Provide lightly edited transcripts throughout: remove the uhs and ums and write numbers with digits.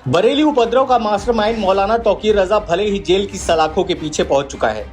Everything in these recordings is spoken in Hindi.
बरेली उपद्रव का मास्टरमाइंड मौलाना तौकीर रजा भले ही जेल की सलाखों के पीछे पहुंच चुका है,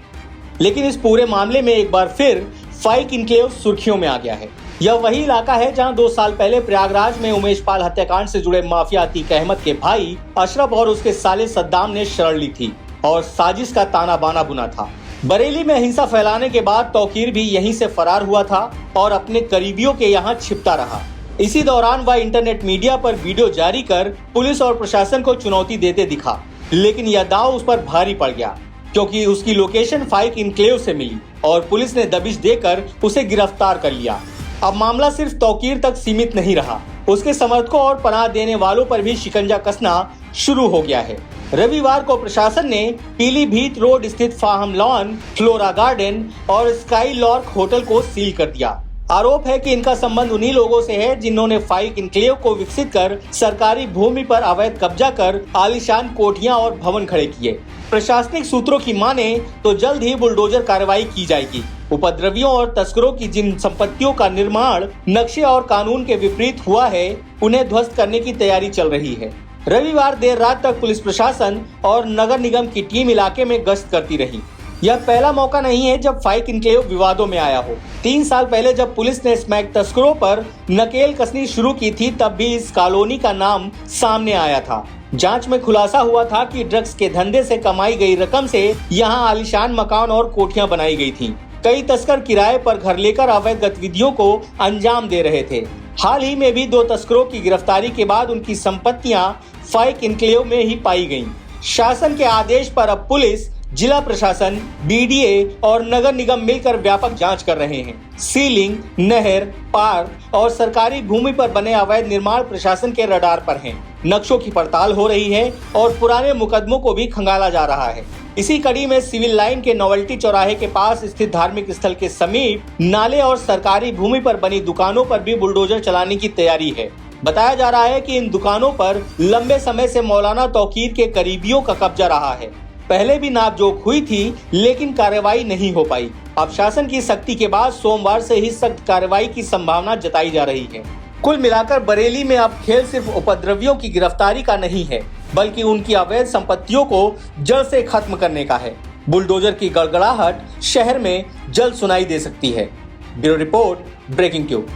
लेकिन इस पूरे मामले में एक बार फिर फाइक इनक्लेव सुर्खियों में आ गया है। यह वही इलाका है जहां 2 साल पहले प्रयागराज में उमेश पाल हत्याकांड से जुड़े माफिया अतीक अहमद के भाई अशरफ और उसके साले सद्दाम ने शरण ली थी और साजिश का ताना बाना बुना था। बरेली में हिंसा फैलाने के बाद तौकीर भी यहीं से फरार हुआ था और अपने करीबियों के यहाँ छिपता रहा। इसी दौरान वह इंटरनेट मीडिया पर वीडियो जारी कर पुलिस और प्रशासन को चुनौती देते दिखा, लेकिन यह दांव उस पर भारी पड़ गया क्योंकि उसकी लोकेशन फाइक इनक्लेव से मिली और पुलिस ने दबिश देकर उसे गिरफ्तार कर लिया। अब मामला सिर्फ तौकीर तक सीमित नहीं रहा, उसके समर्थकों और पनाह देने वालों पर भी शिकंजा कसना शुरू हो गया है। रविवार को प्रशासन ने पीलीभीत रोड स्थित फाहम लॉन, फ्लोरा गार्डन और स्काई लॉर्क होटल को सील कर दिया। आरोप है कि इनका संबंध उन्हीं लोगों से है जिन्होंने फाइक इनक्लेव को विकसित कर सरकारी भूमि पर अवैध कब्जा कर आलीशान कोठियां और भवन खड़े किए। प्रशासनिक सूत्रों की माने तो जल्द ही बुलडोजर कार्रवाई की जाएगी। उपद्रवियों और तस्करों की जिन संपत्तियों का निर्माण नक्शे और कानून के विपरीत हुआ है, उन्हें ध्वस्त करने की तैयारी चल रही है। रविवार देर रात तक पुलिस प्रशासन और नगर निगम की टीम इलाके में गश्त करती रही। यह पहला मौका नहीं है जब फाइक इनक्लेव विवादों में आया हो। 3 साल पहले जब पुलिस ने स्मैक तस्करों पर नकेल कसनी शुरू की थी, तब भी इस कॉलोनी का नाम सामने आया था। जांच में खुलासा हुआ था कि ड्रग्स के धंधे से कमाई गई रकम से यहां आलीशान मकान और कोठियां बनाई गई थीं। कई तस्कर किराए पर घर लेकर अवैध गतिविधियों को अंजाम दे रहे थे। हाल ही में भी 2 तस्करों की गिरफ्तारी के बाद उनकी संपत्तियां फाइक इनक्लेव में ही पाई गईं। शासन के आदेश पर अब पुलिस, जिला प्रशासन, बीडीए और नगर निगम मिलकर व्यापक जांच कर रहे हैं। सीलिंग, नहर, पार्क और सरकारी भूमि पर बने अवैध निर्माण प्रशासन के रडार पर हैं। नक्शों की पड़ताल हो रही है और पुराने मुकदमों को भी खंगाला जा रहा है। इसी कड़ी में सिविल लाइन के नोवेल्टी चौराहे के पास स्थित धार्मिक स्थल के समीप नाले और सरकारी भूमि पर बनी दुकानों पर भी बुलडोजर चलाने की तैयारी है। बताया जा रहा है कि इन दुकानों पर लंबे समय से मौलाना तौकीर के करीबियों का कब्जा रहा है। पहले भी नापजोक हुई थी, लेकिन कार्रवाई नहीं हो पाई। अब शासन की सख्ती के बाद सोमवार से ही सख्त कार्रवाई की संभावना जताई जा रही है। कुल मिलाकर बरेली में अब खेल सिर्फ उपद्रवियों की गिरफ्तारी का नहीं है, बल्कि उनकी अवैध संपत्तियों को जड़ से खत्म करने का है। बुलडोजर की गड़गड़ाहट शहर में जल्द सुनाई दे सकती है। Bureau report, breaking tube.